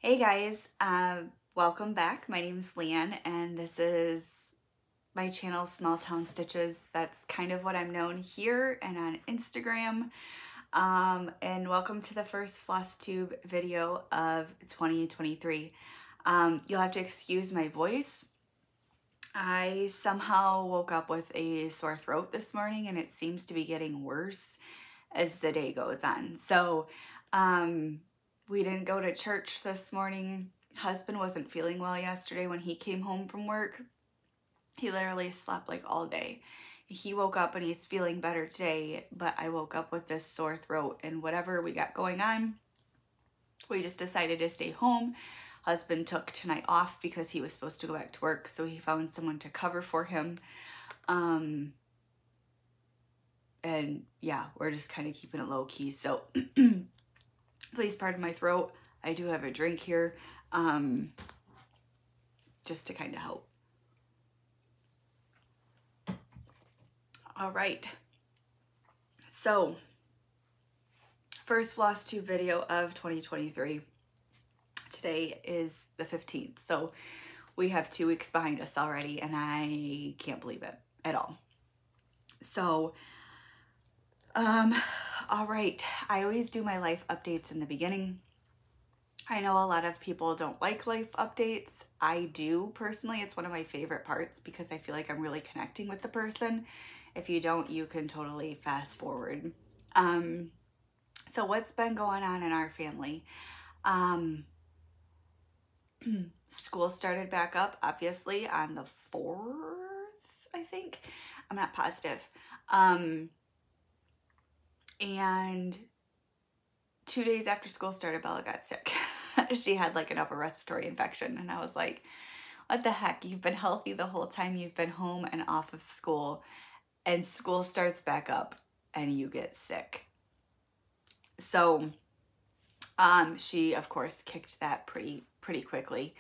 Hey guys, welcome back. My name is Leann and this is my channel Small Town Stitches. That's kind of what I'm known here and on Instagram. And welcome to the first Flosstube video of 2023. You'll have to excuse my voice. I somehow woke up with a sore throat this morning and it seems to be getting worse as the day goes on. So, we didn't go to church this morning. Husband wasn't feeling well yesterday when he came home from work. He literally slept like all day. He woke up and he's feeling better today, but I woke up with this sore throat and whatever we got going on, we just decided to stay home. Husband took tonight off because he was supposed to go back to work, so he found someone to cover for him. And yeah, we're just kind of keeping it low key. So please pardon my throat. I do have a drink here, just to kind of help. All right. So, first Flosstube video of 2023. Today is the 15th, so we have 2 weeks behind us already, and I can't believe it at all. So, all right, I always do my life updates in the beginning. I know a lot of people don't like life updates. I do personally. It's one of my favorite parts because I feel like I'm really connecting with the person. If you don't, you can totally fast forward. So what's been going on in our family? School started back up, obviously, on the 4th, I think. I'm not positive. And 2 days after school started, Bella got sick. She had like an upper respiratory infection. And I was like, what the heck? You've been healthy the whole time you've been home and off of school. And school starts back up and you get sick. So she, of course, kicked that pretty quickly.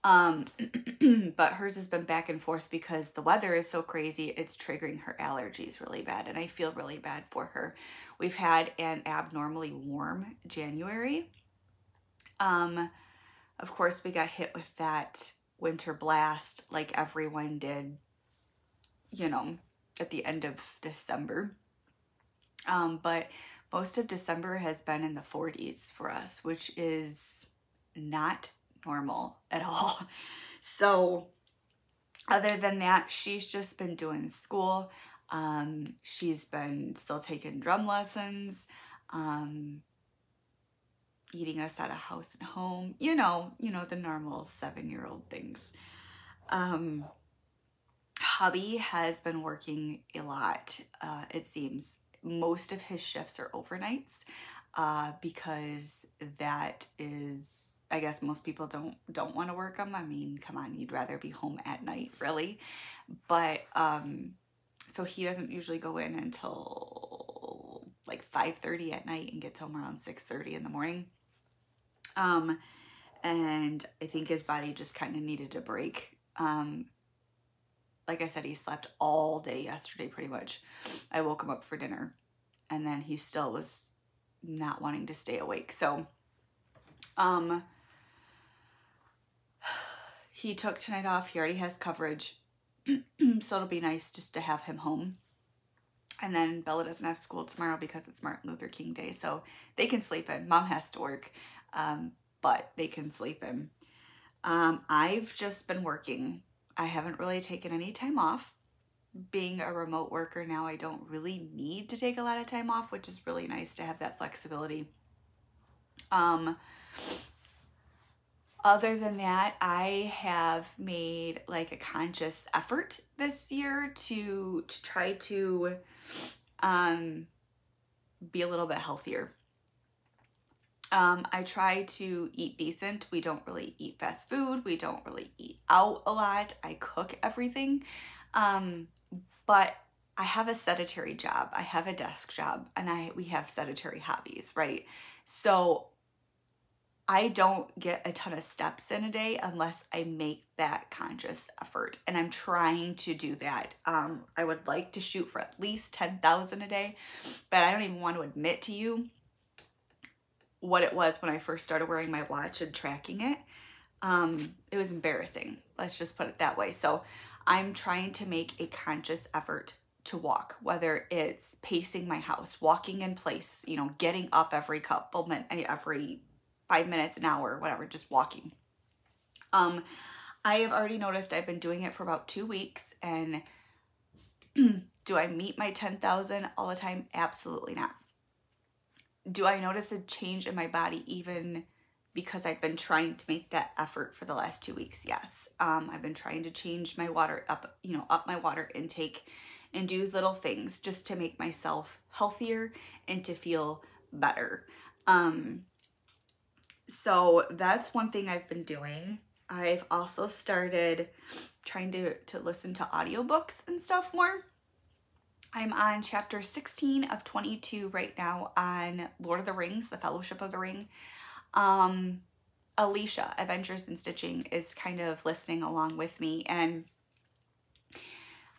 But hers has been back and forth because the weather is so crazy. It's triggering her allergies really bad, and I feel really bad for her. We've had an abnormally warm January. Of course, we got hit with that winter blast like everyone did, you know, at the end of December. But most of December has been in the 40s for us, which is not normal at all. So other than that, she's just been doing school. She's been still taking drum lessons, eating us at a house and home, you know, the normal 7-year-old things. Hubby has been working a lot, it seems. Most of his shifts are overnights, because that is, I guess most people don't want to work them. I mean, come on, you'd rather be home at night, really. But so he doesn't usually go in until like 5:30 at night and gets home around 6:30 in the morning. And I think his body just kind of needed a break. Like I said, he slept all day yesterday pretty much. I woke him up for dinner and then he still was not wanting to stay awake. So he took tonight off. He already has coverage. So it'll be nice just to have him home. And then Bella doesn't have school tomorrow because it's Martin Luther King Day. So they can sleep in. Mom has to work, but they can sleep in. I've just been working. I haven't really taken any time off. Being a remote worker now, I don't really need to take a lot of time off, which is really nice to have that flexibility. Other than that, I have made like a conscious effort this year to try to be a little bit healthier. I try to eat decent. We don't really eat fast food. We don't really eat out a lot. I cook everything. But I have a sedentary job. I have a desk job and we have sedentary hobbies, right? So I don't get a ton of steps in a day unless I make that conscious effort. And I'm trying to do that. I would like to shoot for at least 10,000 a day, but I don't even want to admit to you what it was when I first started wearing my watch and tracking it. It was embarrassing. Let's just put it that way. So I'm trying to make a conscious effort to walk, whether it's pacing my house, walking in place, you know, getting up every 5 minutes, an hour, whatever, just walking. I have already noticed I've been doing it for about 2 weeks, and do I meet my 10,000 all the time? Absolutely not. Do I notice a change in my body even because I've been trying to make that effort for the last 2 weeks? Yes. I've been trying to change my water up my water intake and do little things just to make myself healthier and to feel better. So that's one thing I've been doing. I've also started trying to listen to audiobooks and stuff more. I'm on chapter 16 of 22 right now on Lord of the Rings, the Fellowship of the Ring. Alicia, Adventures in Stitching, is kind of listening along with me, and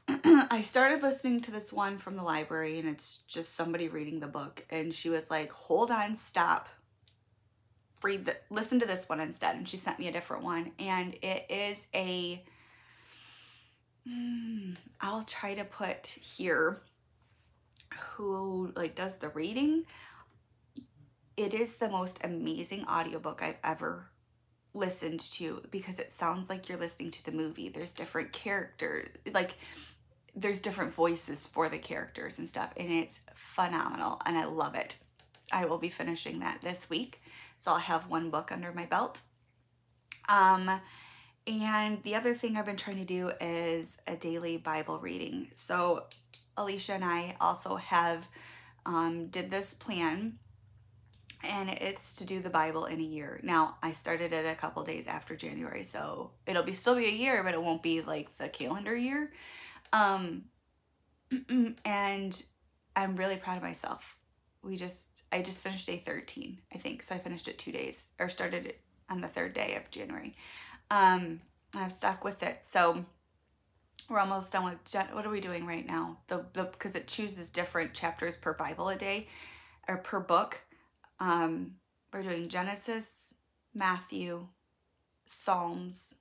I started listening to this one from the library, and it's just somebody reading the book, and she was like, hold on, stop, listen to this one instead, and she sent me a different one, and it is I'll try to put here who like does the reading. It is the most amazing audiobook I've ever listened to, because it sounds like you're listening to the movie. There's different characters, like there's different voices for the characters and stuff, and it's phenomenal, and I love it. I will be finishing that this week, so I'll have one book under my belt. And the other thing I've been trying to do is a daily Bible reading. So Alicia and I also have did this plan, and it's to do the Bible in a year. Now, I started it a couple days after January, so it'll still be a year, but it won't be like the calendar year. And I'm really proud of myself. I just finished day 13, I think. So I finished it 2 days, or started it on the 3rd day of January. I've stuck with it. So we're almost done with, what are we doing right now? Because it chooses different chapters per Bible a day, or per book. We're doing Genesis, Matthew, Psalms,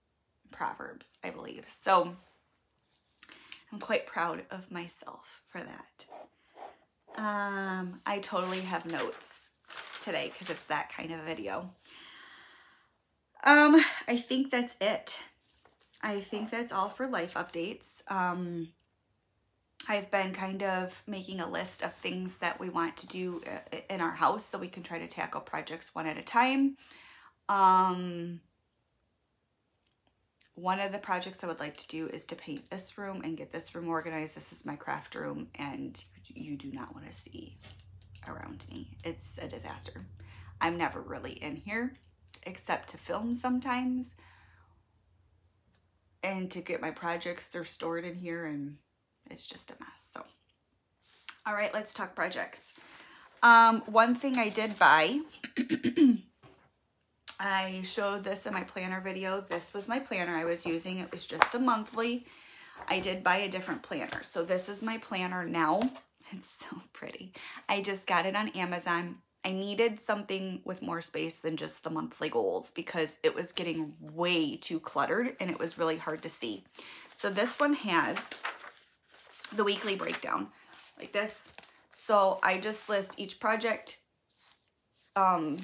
Proverbs, I believe. So I'm quite proud of myself for that. I totally have notes today because it's that kind of video. I think that's it. I think that's all for life updates. I've been kind of making a list of things that we want to do in our house so we can try to tackle projects one at a time. One of the projects I would like to do is to paint this room and get this room organized. This is my craft room, and you do not want to see around me. It's a disaster. I'm never really in here except to film sometimes, and to get my projects. They're stored in here, and it's just a mess. So, all right, let's talk projects. One thing I did buy, I showed this in my planner video. This was my planner I was using. It was just a monthly. I did buy a different planner. So this is my planner now. It's so pretty. I just got it on Amazon. I needed something with more space than just the monthly goals because it was getting way too cluttered and it was really hard to see. So this one has the weekly breakdown like this. So I just list each project, and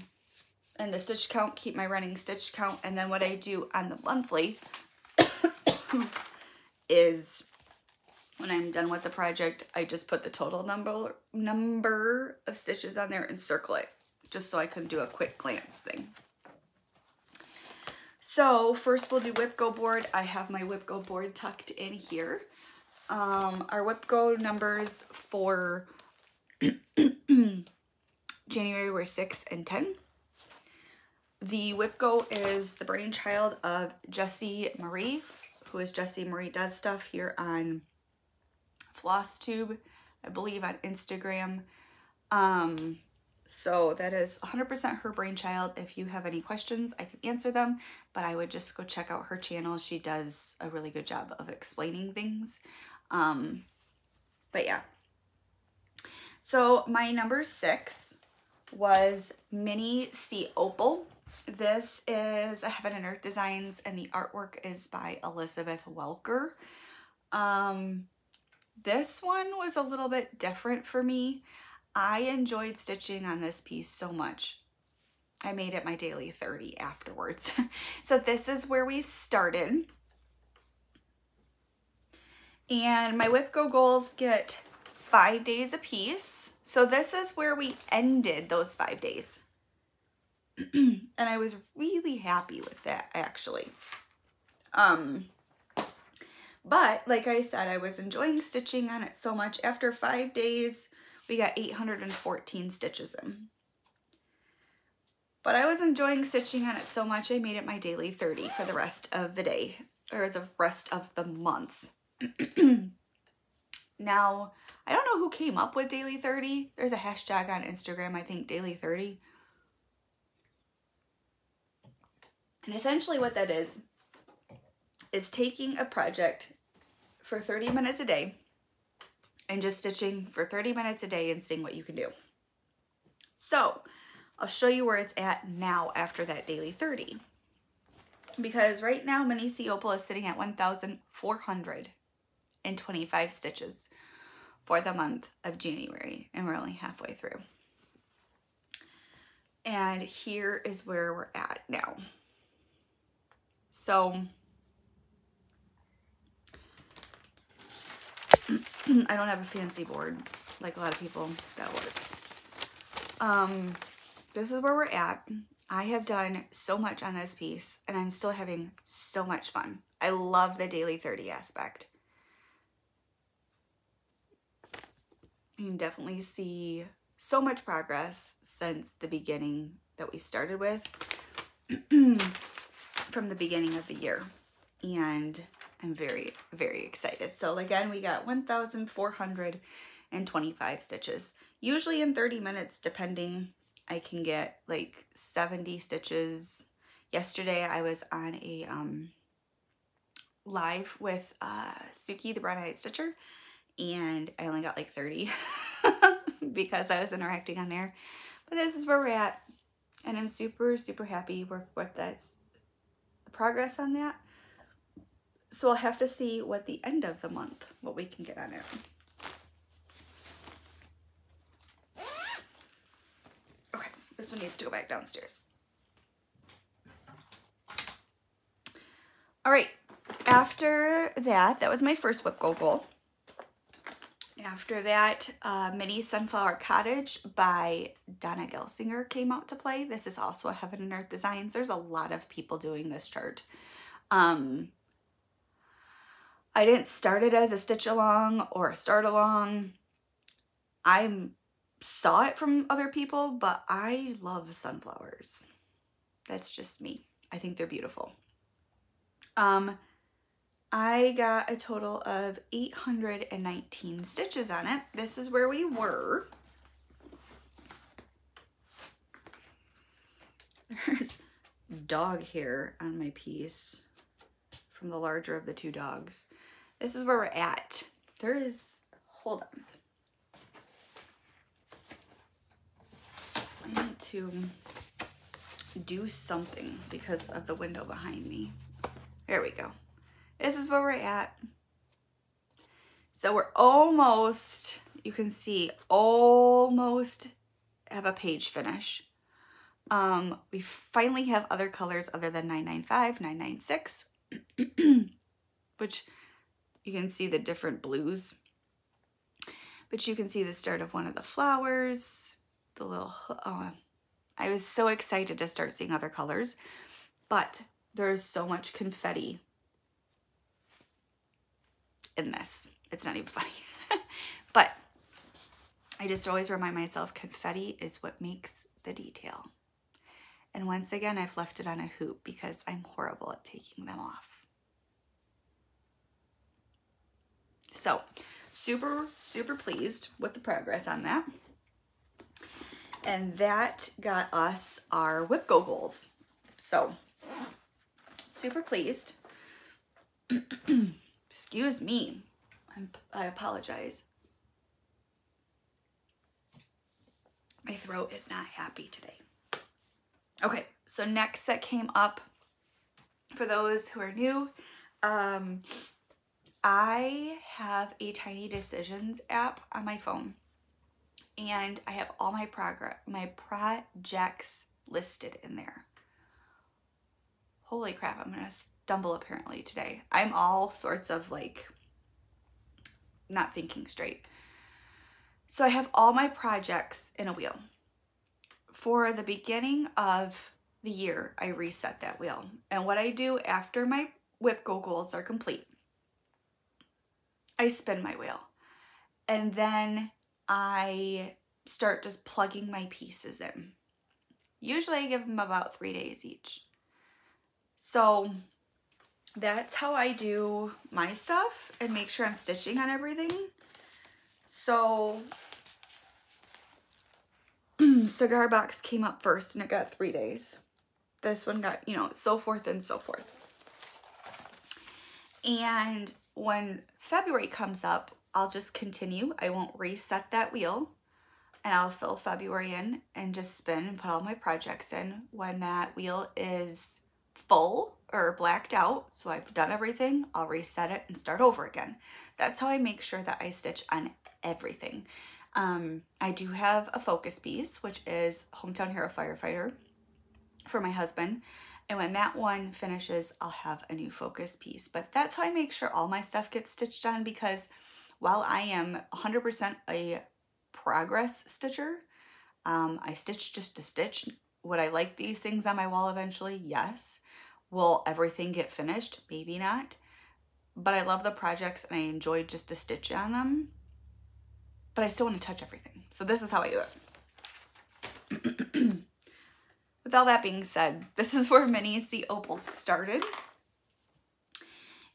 the stitch count, keep my running stitch count, and then what I do on the monthly is when I'm done with the project, I just put the total number of stitches on there and circle it, just so I can do a quick glance thing. So first we'll do whip go board. I have my whip go board tucked in here. Our whip go numbers for January were 6 and 10. The whip go is the brainchild of Jessie Marie, who is Jessie Marie Does Stuff here on Flosstube, I believe on Instagram. So that is 100% her brainchild. If you have any questions, I can answer them, but I would just go check out her channel. She does a really good job of explaining things. But yeah. So my number 6 was Mini Sea Opal. This is a Heaven and Earth Designs, and the artwork is by Elizabeth Welker. This one was a little bit different for me. I enjoyed stitching on this piece so much. I made it my daily 30 afterwards. So this is where we started. And my Whip Go goals get 5 days a piece. So this is where we ended those 5 days. And I was really happy with that, actually. But like I said, I was enjoying stitching on it so much. After 5 days, we got 814 stitches in. But I was enjoying stitching on it so much, I made it my daily 30 for the rest of the day, or the rest of the month. Now, I don't know who came up with daily 30. There's a hashtag on Instagram, I think, daily 30. And essentially what that is taking a project for 30 minutes a day and just stitching for 30 minutes a day and seeing what you can do. So I'll show you where it's at now after that daily 30. Because right now Mini Sea Opal is sitting at 1,425 stitches for the month of January, and we're only halfway through. And here is where we're at now. So I don't have a fancy board like a lot of people. That works. This is where we're at. I have done so much on this piece and I'm still having so much fun. I love the daily 30 aspect. You can definitely see so much progress since the beginning that we started with from the beginning of the year. And I'm very, very excited. So again, we got 1,425 stitches. Usually in 30 minutes, depending, I can get like 70 stitches. Yesterday, I was on a live with Suki, the Brown-Eyed Stitcher, and I only got like 30 because I was interacting on there. But this is where we're at, and I'm super, super happy with that's the progress on that. So I'll have to see what the end of the month, what we can get on it. Okay, this one needs to go back downstairs. All right, after that, that was my first Whip Go goal. After that, Mini Sunflower Cottage by Donna Gelsinger came out to play. This is also a Heaven and Earth Designs. There's a lot of people doing this chart. I didn't start it as a stitch along or a start along. I saw it from other people, but I love sunflowers. That's just me. I think they're beautiful. I got a total of 819 stitches on it. This is where we were. There's dog hair on my piece from the larger of the two dogs. This is where we're at. There is, hold on. I need to do something because of the window behind me. There we go. This is where we're at. So we're almost, you can see, almost have a page finish. We finally have other colors other than 995, 996, which you can see the different blues. But you can see the start of one of the flowers, the little, I was so excited to start seeing other colors, but there's so much confetti in this. It's not even funny. But I just always remind myself confetti is what makes the detail. And once again, I've left it on a hoop because I'm horrible at taking them off. So super, super pleased with the progress on that. And that got us our Whip Go goals. So super pleased. Excuse me. I apologize. My throat is not happy today. Okay, so next that came up, for those who are new, I have a Tiny Decisions app on my phone, and I have all my projects listed in there. Holy crap, I'm gonna stumble apparently today. I'm all sorts of like not thinking straight. So I have all my projects in a wheel. For the beginning of the year, I reset that wheel. And what I do after my whip goals are complete, I spin my wheel. And then I start just plugging my pieces in. Usually I give them about 3 days each. So that's how I do my stuff and make sure I'm stitching on everything. So cigar box came up first and it got 3 days. This one got, you know, so forth and so forth. And when February comes up, I'll just continue. I won't reset that wheel, and I'll fill February in and just spin and put all my projects in. When that wheel is full or blacked out, so I've done everything, I'll reset it and start over again. That's how I make sure that I stitch on everything. I do have a focus piece, which is Hometown Hero Firefighter for my husband. And when that one finishes, I'll have a new focus piece. But that's how I make sure all my stuff gets stitched on, because while I am 100% a progress stitcher, I stitch just to stitch. Would I like these things on my wall eventually? Yes. Will everything get finished? Maybe not. But I love the projects and I enjoy just to stitch on them. But I still want to touch everything. So this is how I do it. With all that being said, this is where Minnie C Opal started.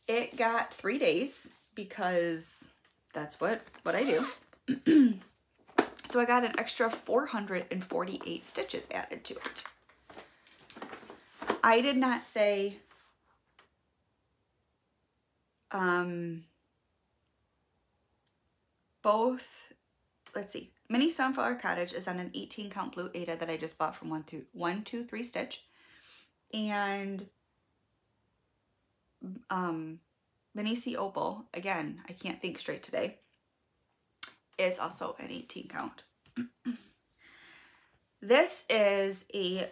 It got 3 days because that's what I do. So I got an extra 448 stitches added to it. I did not say both, let's see, Mini Sunflower Cottage is on an 18 count blue Aida that I just bought from 123 Stitch, and Minnie C Opal, again, I can't think straight today, is also an 18 count. This is a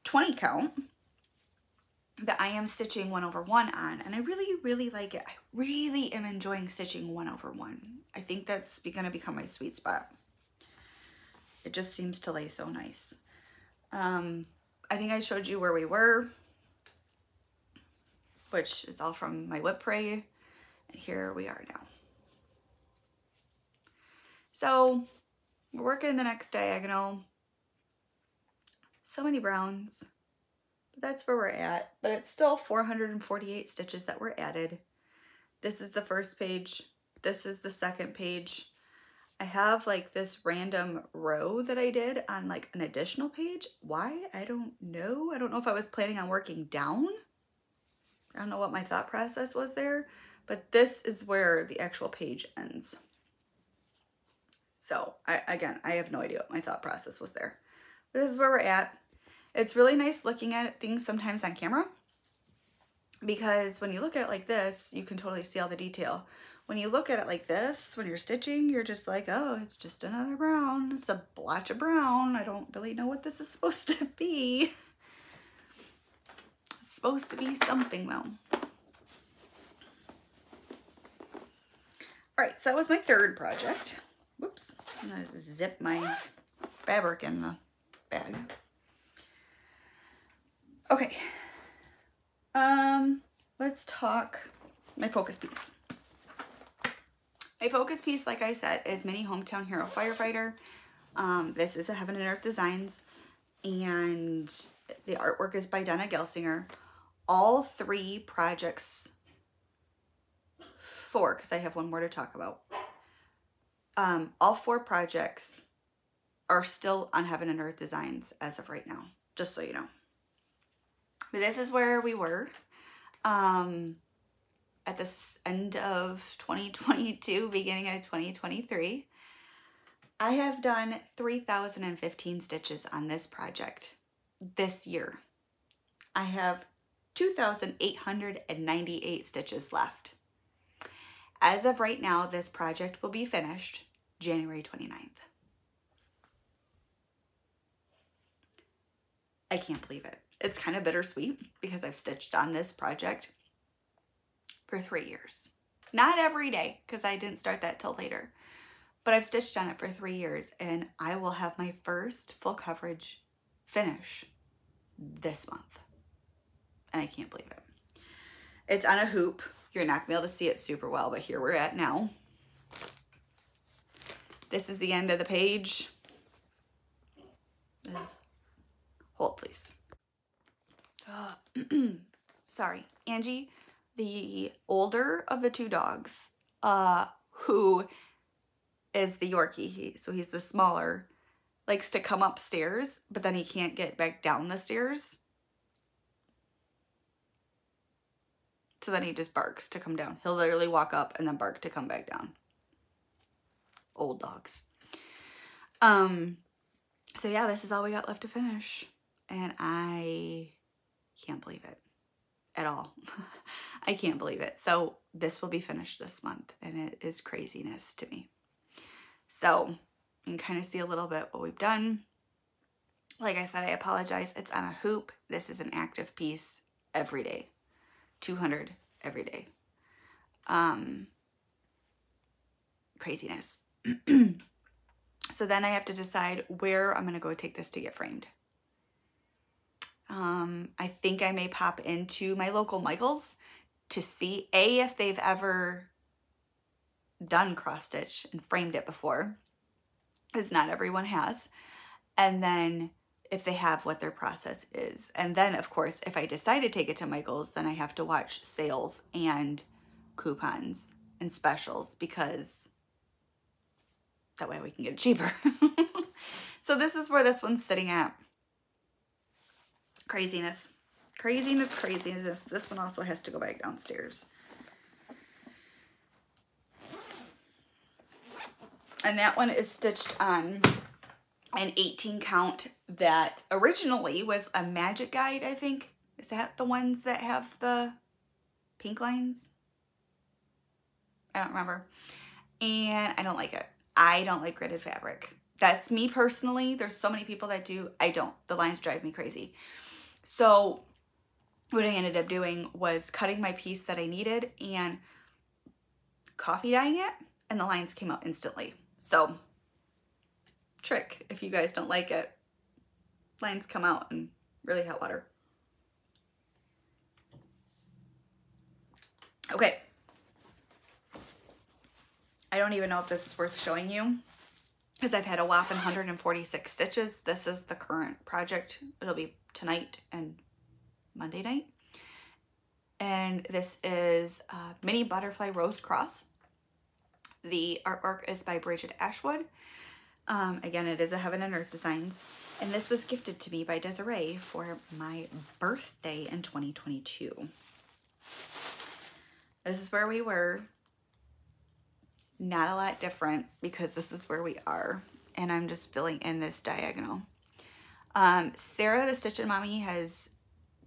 20 count that I am stitching 1/1 on, and I really like it. I really am enjoying stitching 1/1. I think that's gonna become my sweet spot. It just seems to lay so nice. I think I showed you where we were, which is all from my whip parade, and here we are now. So we're working the next diagonal. So many browns, but that's where we're at. But it's still 448 stitches that were added. This is the first page. This is the second page. I have like this random row that I did on like an additional page. Why? I don't know. I don't know if I was planning on working down. I don't know what my thought process was there, but this is where the actual page ends. So again, I have no idea what my thought process was there. This is where we're at. It's really nice looking at things sometimes on camera, because when you look at it like this, you can totally see all the detail. When you look at it like this, when you're stitching, you're just like, oh, it's just another brown. It's a blotch of brown. I don't really know what this is supposed to be. It's supposed to be something though. All right, so that was my third project. Whoops, I'm gonna zip my fabric in the bag. Okay, let's talk my focus piece. My focus piece, like I said, is Mini Hometown Hero Firefighter. This is a Heaven and Earth Designs, and the artwork is by Donna Gelsinger. All 3 projects, 4, because I have one more to talk about. All 4 projects are still on Heaven and Earth Designs as of right now, just so you know. But this is where we were at the end of 2022, beginning of 2023. I have done 3,015 stitches on this project this year. I have 2,898 stitches left. As of right now, this project will be finished January 29th. I can't believe it. It's kind of bittersweet because I've stitched on this project for 3 years. Not every day, because I didn't start that till later. But I've stitched on it for 3 years, and I will have my first full coverage finish this month. And I can't believe it. It's on a hoop. You're not going to be able to see it super well, but here we're at now. This is the end of the page. Hold, please. Sorry. Angie, the older of the two dogs, who is the Yorkie, so he's the smaller, likes to come upstairs, but then he can't get back down the stairs. So then he just barks to come down. He'll literally walk up and then bark to come back down. Old dogs. So yeah, this is all we got left to finish. And I can't believe it at all. I can't believe it. So this will be finished this month, and it is craziness to me. So you can kind of see a little bit what we've done. Like I said, I apologize. It's on a hoop. This is an active piece every day. 200 every day. Craziness. So then I have to decide where I'm going to go take this to get framed. I think I may pop into my local Michael's to see, A, if they've ever done cross stitch and framed it before, because not everyone has. And then if they have, what their process is. And then, of course, if I decide to take it to Michael's, then I have to watch sales and coupons and specials, because that way we can get it cheaper. So this is where this one's sitting at. Craziness. Craziness, craziness. This one also has to go back downstairs. And that one is stitched on an 18 count that originally was a Magic Guide, I think. Is that the ones that have the pink lines? I don't remember. And I don't like it. I don't like gridded fabric. That's me personally. There's so many people that do. I don't. The lines drive me crazy. So what I ended up doing was cutting my piece that I needed and coffee dyeing it, and the lines came out instantly. So trick, if you guys don't like it, lines come out in really hot water. Okay. I don't even know if this is worth showing you, because I've had a whopping 146 stitches. This is the current project. It'll be tonight and Monday night. And this is Mini Butterfly Rose Cross. The artwork is by Bridget Ashwood. Again, it is a Heaven and Earth Designs. And this was gifted to me by Desiree for my birthday in 2022. This is where we were. Not a lot different, because this is where we are. And I'm just filling in this diagonal. Sarah, the Stitchin' Mommy, has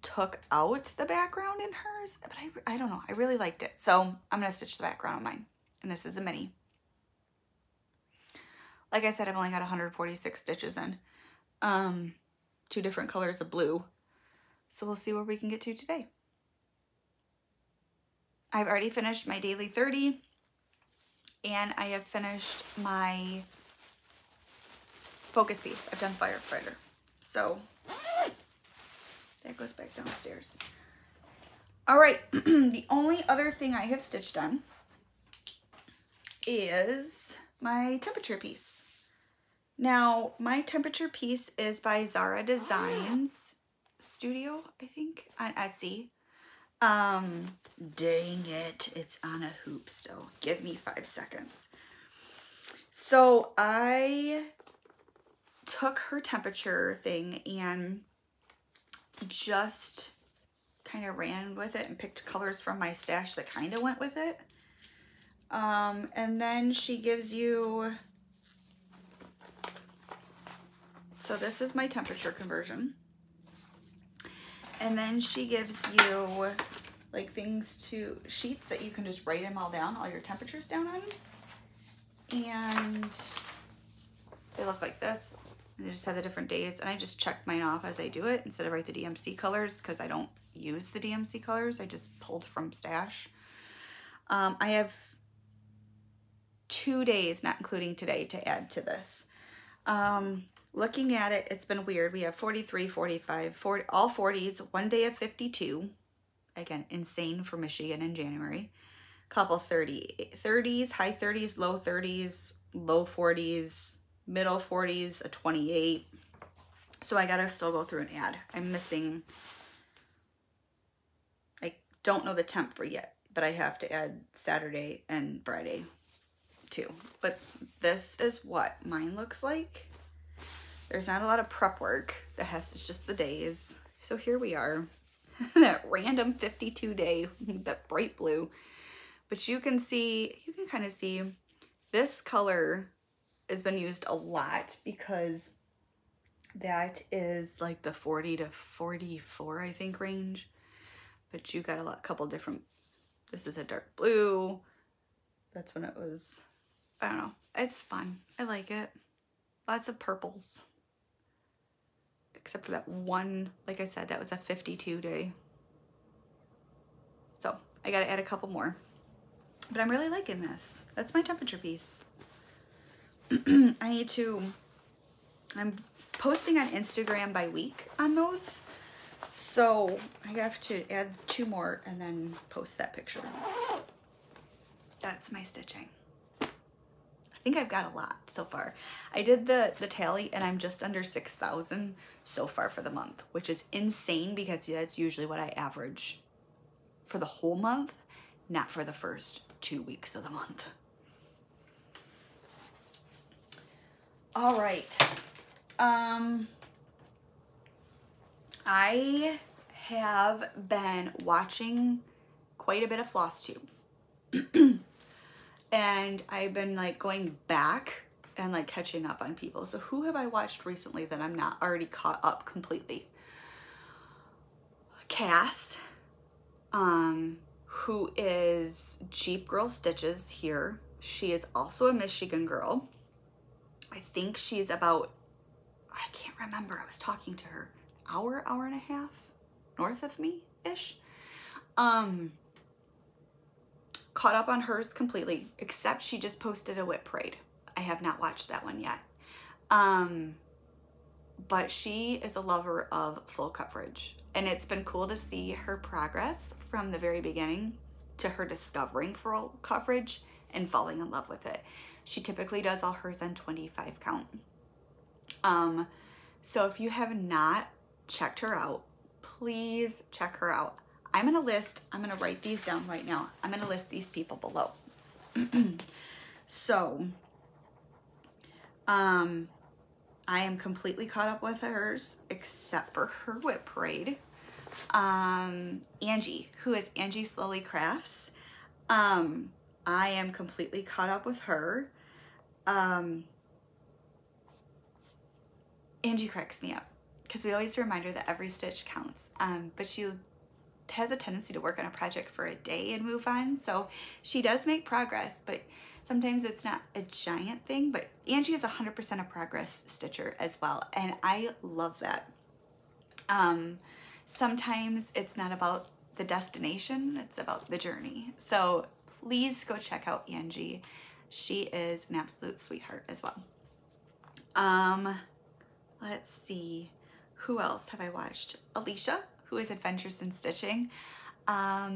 took out the background in hers, but I don't know. I really liked it. So I'm going to stitch the background on mine. And this is a mini. Like I said, I've only got 146 stitches in. 2 different colors of blue. So we'll see where we can get to today. I've already finished my daily 30. And I have finished my focus piece. I've done Firefighter. So that goes back downstairs. All right. The only other thing I have stitched on is my temperature piece. Now, my temperature piece is by Zara Designs Studio, I think, on Etsy. Dang it, it's on a hoop still. Give me 5 seconds. So I took her temperature thing and just kind of ran with it and picked colors from my stash that kind of went with it. And then she gives you So this is my temperature conversion. And then she gives you like sheets that you can just write them all down, all your temperatures down on. And they look like this. And they just have the different days. And I just check mine off as I do it instead of write the DMC colors because I don't use the DMC colors. I just pulled from Stash. I have 2 days, not including today, to add to this. Looking at it, it's been weird. We have 43, 45, 40, all 40s, 1 day of 52. Again, insane for Michigan in January. Couple 30s, high 30s, low 30s, low 40s, middle 40s, a 28. So I gotta still go through and add. I'm missing, I don't know the temp for yet, but I have to add Saturday and Friday too. But this is what mine looks like. There's not a lot of prep work. It's just the days. So here we are. That random 52 day, that bright blue. But you can kind of see this color has been used a lot because that is like the 40 to 44, I think, range. But you got couple different, this is a dark blue. That's when it was, I don't know. It's fun. I like it. Lots of purples. Except for that one, like I said, that was a 52 day. So I got to add a couple more. But I'm really liking this. That's my temperature piece. I'm posting on Instagram by week on those. So I have to add 2 more and then post that picture. That's my stitching. I think I've got a lot so far. I did the tally and I'm just under 6,000 so far for the month, which is insane because that's usually what I average for the whole month, not for the first 2 weeks of the month. All right. I have been watching quite a bit of Flosstube. And I've been like going back and like catching up on people. So who have I watched recently that I'm not already caught up completely? Cass, who is Jeep Girl Stitches here. She is also a Michigan girl. I think she's about, I can't remember. I was talking to her, hour and a half north of me-ish. Caught up on hers completely, except she just posted a whip parade. I have not watched that one yet. But she is a lover of full coverage. And it's been cool to see her progress from the very beginning to her discovering full coverage and falling in love with it. She typically does all hers on 25 count. So if you have not checked her out, please check her out. I'm gonna write these down right now. I'm gonna list these people below. So, I am completely caught up with hers, except for her whip parade. Angie, who is Angie Slowly Crafts. I am completely caught up with her. Angie cracks me up because we always remind her that every stitch counts. But she has a tendency to work on a project for a day and move on. So she does make progress, but sometimes it's not a giant thing. But Angie is 100% a progress stitcher as well. And I love that. Sometimes it's not about the destination, it's about the journey. So please go check out Angie. She is an absolute sweetheart as well. Let's see, who else have I watched? Alicia, who is Adventures in Stitching. I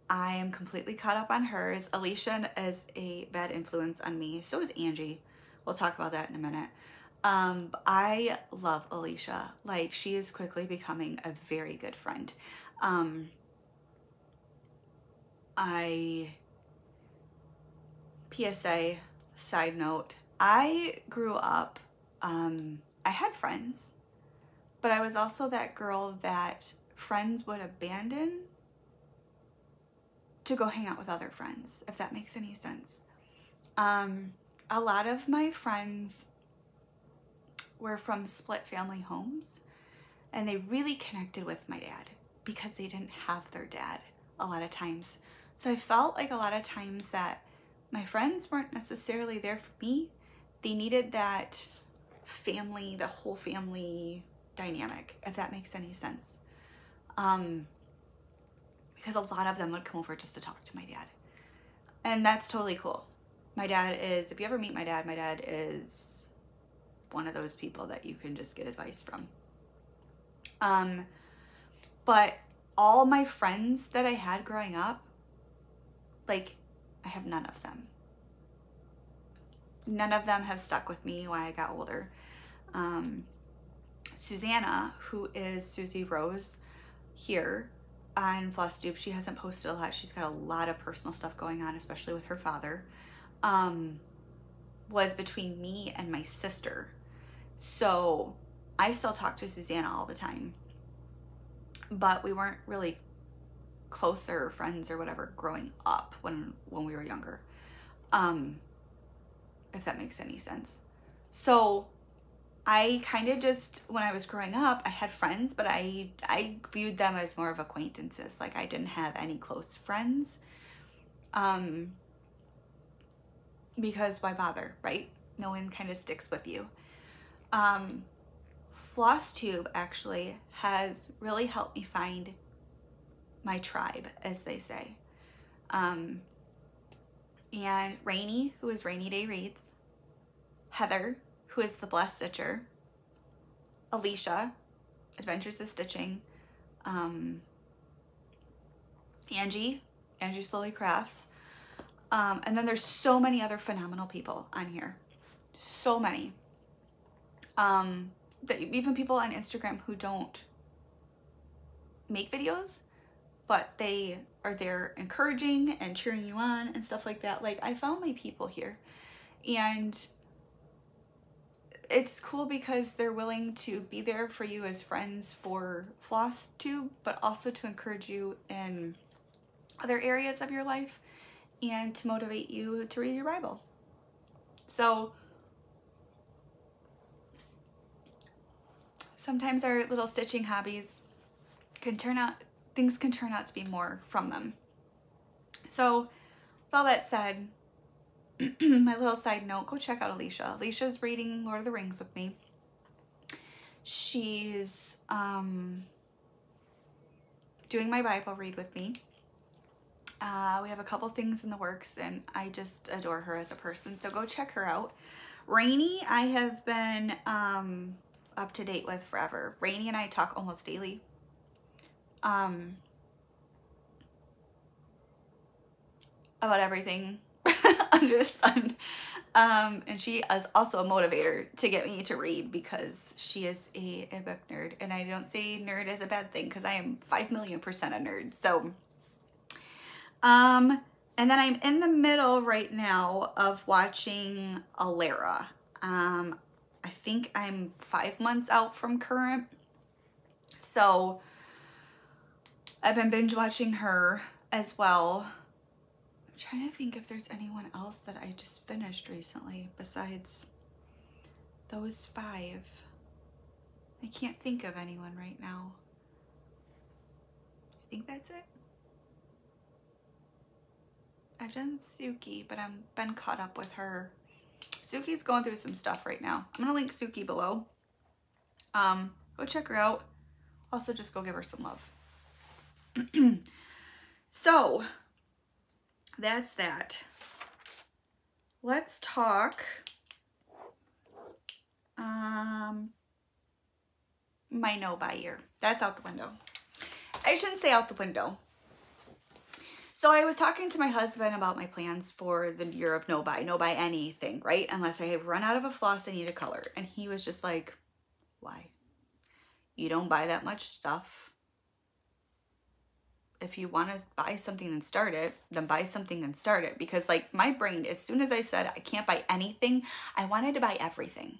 am completely caught up on hers. Alicia is a bad influence on me. So is Angie. We'll talk about that in a minute. I love Alicia. Like, she is quickly becoming a very good friend. PSA, side note, I grew up, I had friends, but I was also that girl that friends would abandon to go hang out with other friends, if that makes any sense. A lot of my friends were from split family homes, and they really connected with my dad because they didn't have their dad a lot of times. So I felt like a lot of times that my friends weren't necessarily there for me. They needed that family, the whole family dynamic, if that makes any sense. Because a lot of them would come over just to talk to my dad. And that's totally cool. My dad is, if you ever meet my dad is one of those people that you can just get advice from. But all my friends that I had growing up, like, I have none of them. None of them have stuck with me when I got older. Susanna, who is Susie Rose here on Flosstube, she hasn't posted a lot. She's got a lot of personal stuff going on, especially with her father, was between me and my sister. So I still talk to Susanna all the time, but we weren't really closer friends or whatever growing up when we were younger, if that makes any sense. So I kind of just, when I was growing up, I had friends, but I viewed them as more of acquaintances. Like, I didn't have any close friends, because why bother, right? No one kind of sticks with you. Flosstube actually has really helped me find my tribe, as they say. And Rainy, who is Rainy Day Reads, Heather, who is the Blessed Stitcher, Alicia, Adventures of Stitching, Angie Slowly Crafts, and then there's so many other phenomenal people on here. So many. Even people on Instagram who don't make videos, but they are there encouraging and cheering you on and stuff like that. Like, I found my people here, and it's cool because they're willing to be there for you as friends for Flosstube, but also to encourage you in other areas of your life and to motivate you to read your Bible. So sometimes our little stitching hobbies things can turn out to be more from them. So with all that said, my little side note, go check out Alicia. Alicia's reading Lord of the Rings with me. She's doing my Bible read with me. We have a couple things in the works, and I just adore her as a person, so go check her out. Rainy, I have been up to date with forever. Rainy and I talk almost daily. About everything under the sun. And she is also a motivator to get me to read, because she is a book nerd, and I don't say nerd as a bad thing, because I am 5,000,000% a nerd. So and then I'm in the middle right now of watching Alara. I think I'm 5 months out from current, so I've been binge watching her as well. I'm trying to think if there's anyone else that I just finished recently besides those 5. I can't think of anyone right now. I think that's it. I've done Suki, but I've been caught up with her. Suki's going through some stuff right now. I'm gonna link Suki below. Go check her out. Also, just go give her some love. So that's that. Let's talk my no-buy year. That's out the window. I shouldn't say out the window. So I was talking to my husband about my plans for the year of no buy anything, right? Unless I have run out of a floss I need a color. And he was just like, why? You don't buy that much stuff. If you want to buy something and start it, then buy something and start it. Because like my brain, as soon as I said I can't buy anything, I wanted to buy everything.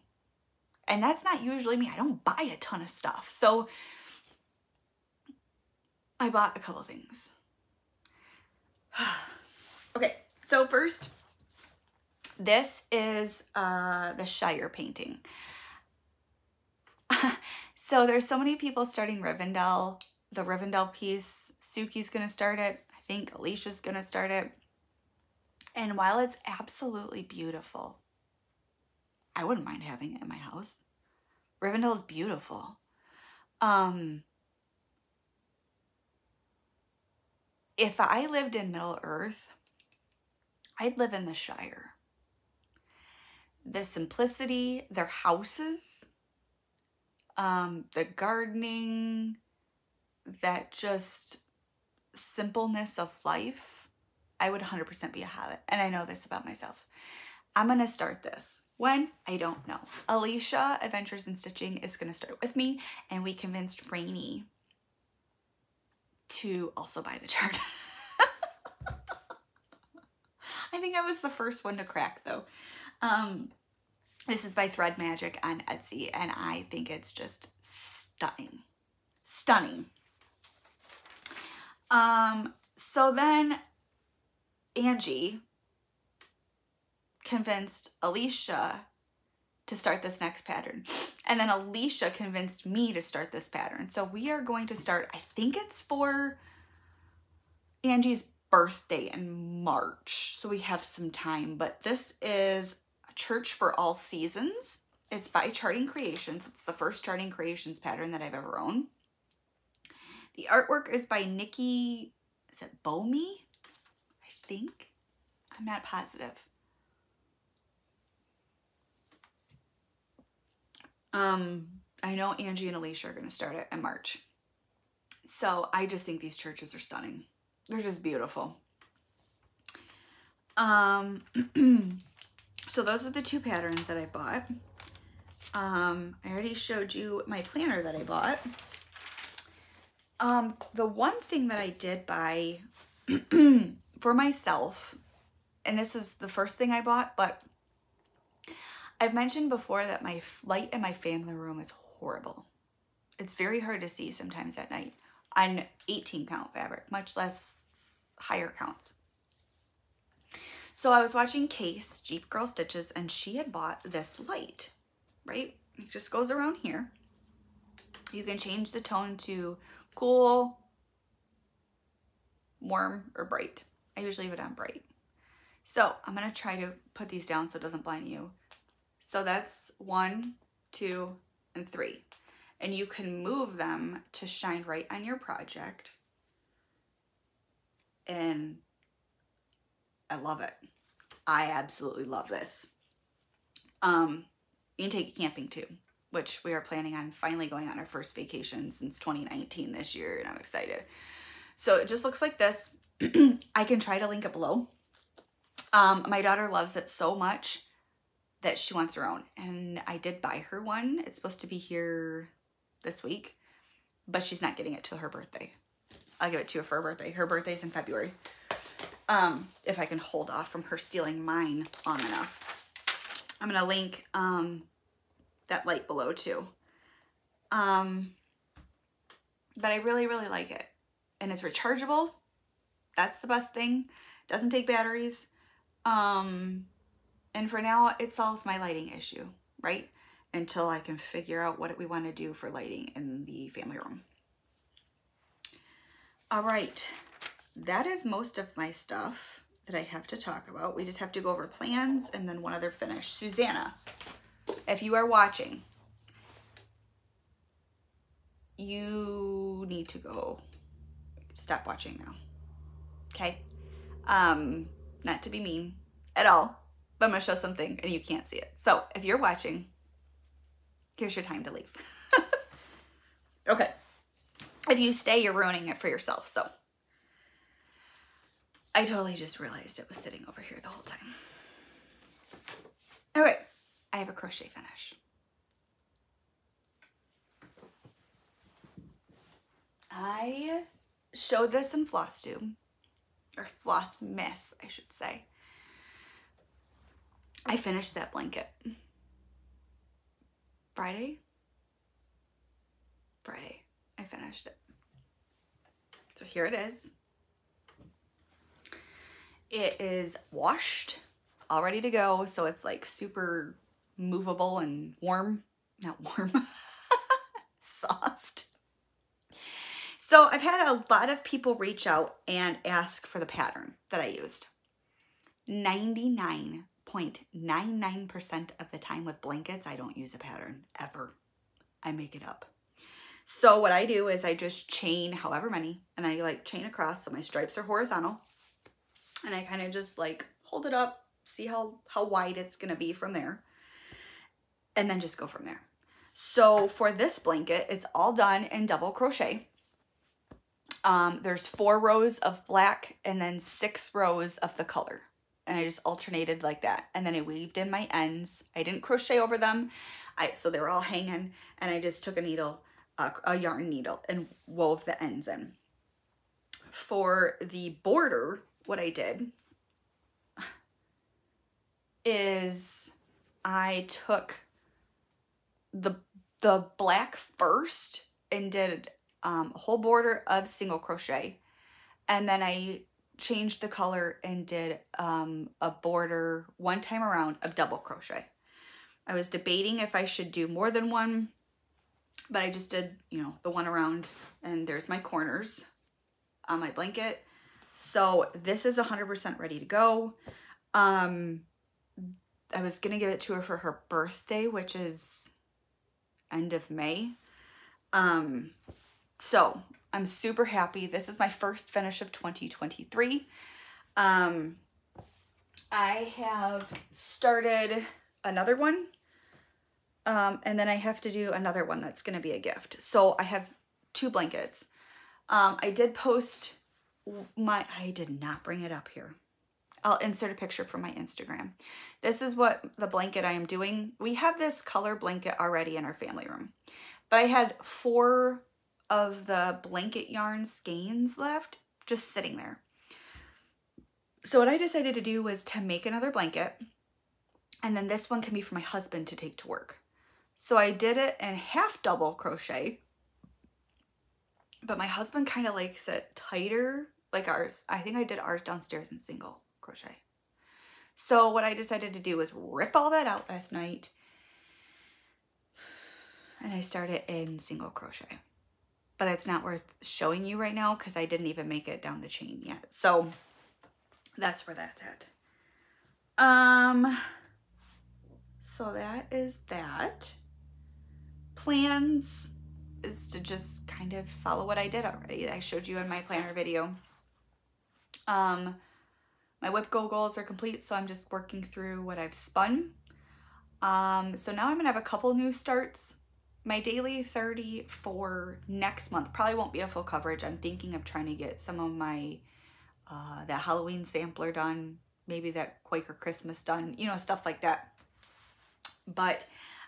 And that's not usually me. I don't buy a ton of stuff. So I bought a couple things. Okay, so first, this is the Shire painting. So there's so many people starting Rivendell, the Rivendell piece. Suki's gonna start it. I think Alicia's gonna start it. And while it's absolutely beautiful, I wouldn't mind having it in my house. Rivendell is beautiful. If I lived in Middle Earth, I'd live in the Shire. The simplicity, their houses, the gardening, that just simpleness of life, I would 100% be a hobbit. And I know this about myself. I'm going to start this. When? I don't know. Alicia, Adventures in Stitching, is going to start with me, and we convinced Rainy to also buy the chart. I think I was the first one to crack, though. This is by Thread Magic on Etsy, and I think it's just stunning. Stunning. So then Angie convinced Alicia to start this next pattern. And then Alicia convinced me to start this pattern. So we are going to start, I think it's for Angie's birthday in March. So we have some time, but this is a Church for All Seasons. It's by Charting Creations. It's the first Charting Creations pattern that I've ever owned. The artwork is by Nikki, is it Bomi? I think. I'm not positive. I know Angie and Alicia are going to start it in March. So I just think these churches are stunning. They're just beautiful. So those are the two patterns that I bought. I already showed you my planner that I bought. The one thing that I did buy for myself, and this is the first thing I bought, but I've mentioned before that my light in my family room is horrible. It's very hard to see sometimes at night on 18 count fabric, much less higher counts. So I was watching Case, Jeep Girl Stitches, and she had bought this light, right? It just goes around here. You can change the tone to cool, warm, or bright. I usually leave it on bright. So I'm going to try to put these down so it doesn't blind you. So that's 1, 2, and 3. And you can move them to shine right on your project. And I love it. I absolutely love this. You can take it camping too, which we are planning on finally going on our first vacation since 2019 this year, and I'm excited. So it just looks like this. I can try to link it below. My daughter loves it so much that she wants her own, and I did buy her one. It's supposed to be here this week, but she's not getting it till her birthday. I'll give it to her for her birthday. Her birthday's in February. If I can hold off from her stealing mine long enough. I'm gonna link that light below too. But I really, really like it. And it's rechargeable. That's the best thing. Doesn't take batteries. And for now, it solves my lighting issue, right? Until I can figure out what we want to do for lighting in the family room. All right, that is most of my stuff that I have to talk about. We just have to go over plans and then one other finish. Susanna, if you are watching, you need to go stop watching now, okay? Not to be mean at all, but I'm gonna show something and you can't see it. So if you're watching, here's your time to leave. Okay. If you stay, you're ruining it for yourself. So I totally just realized it was sitting over here the whole time. Okay, I have a crochet finish. I showed this in Flosstube, or Flossmas, I should say. I finished that blanket Friday, I finished it. So here it is. It is washed, all ready to go. So it's like super movable and warm, not warm, So I've had a lot of people reach out and ask for the pattern that I used. 99.99% of the time with blankets, I don't use a pattern ever. I make it up. So what I do is I just chain however many, and I like chain across so my stripes are horizontal, and I kind of just like hold it up, see how wide it's gonna be from there, and then just go from there. So for this blanket, it's all done in double crochet. There's 4 rows of black and then 6 rows of the color. And I just alternated like that. And then I weaved in my ends. I didn't crochet over them. So they were all hanging, and I just took a needle, a yarn needle, and wove the ends in. For the border, what I did is I took the black first and did a whole border of single crochet, and then I changed the color and did a border one time around of double crochet. I was debating if I should do more than one, but I just did, you know, the one around, and there's my corners on my blanket. So this is 100% ready to go. I was gonna give it to her for her birthday, which is end of May. So I'm super happy. This is my first finish of 2023. I have started another one, and then I have to do another one that's going to be a gift. So I have 2 blankets. I did post I did not bring it up here. I'll insert a picture from my Instagram. This is what the blanket I am doing. We have this color blanket already in our family room, but I had 4 of the blanket yarn skeins left just sitting there. So what I decided to do was to make another blanket, and then this one can be for my husband to take to work. So I did it in half double crochet, but my husband kind of likes it tighter, like ours. I think I did ours downstairs in single crochet. So what I decided to do was rip all that out last night, and I started in single crochet. But it's not worth showing you right now because I didn't even make it down the chain yet. So that's where that's at. So that is that. Plans is to just kind of follow what I did already. I showed you in my planner video. My whip goals are complete, so I'm just working through what I've spun. So now I'm gonna have a couple new starts. My daily 30 for next month probably won't be a full coverage. I'm thinking of trying to get some of my that Halloween sampler done, maybe that Quaker Christmas done, you know, stuff like that. But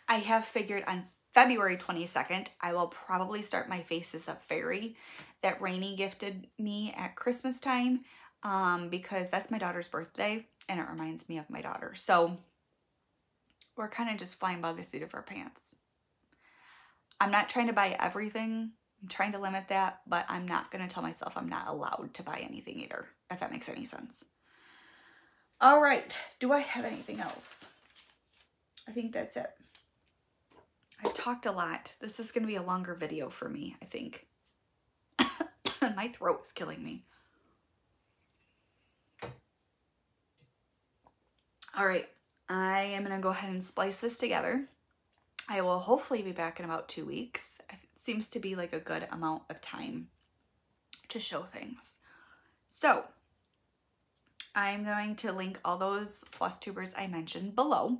I have figured on February 22nd, I will probably start my Faces of Fairy that Rainy gifted me at Christmas time, because that's my daughter's birthday and it reminds me of my daughter. So we're kind of just flying by the seat of our pants. I'm not trying to buy everything. I'm trying to limit that, but I'm not going to tell myself I'm not allowed to buy anything either, if that makes any sense. All right. Do I have anything else? I think that's it. I've talked a lot. This is going to be a longer video for me, I think. My throat is killing me. All right. I am going to go ahead and splice this together. I will hopefully be back in about 2 weeks. It seems to be like a good amount of time to show things. So I'm going to link all those Flosstubers I mentioned below.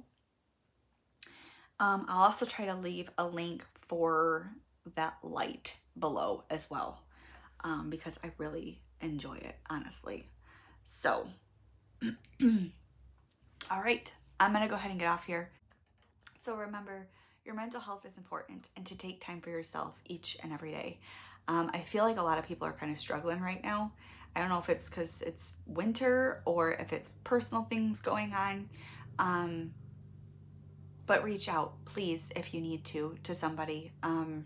I'll also try to leave a link for that light below as well, because I really enjoy it, honestly. So, all right, I'm gonna go ahead and get off here. So remember, your mental health is important, and to take time for yourself each and every day. I feel like a lot of people are kind of struggling right now. I don't know if it's because it's winter or if it's personal things going on. But reach out, please, if you need to somebody. And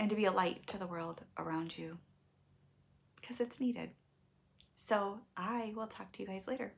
to be a light to the world around you, because it's needed. So I will talk to you guys later.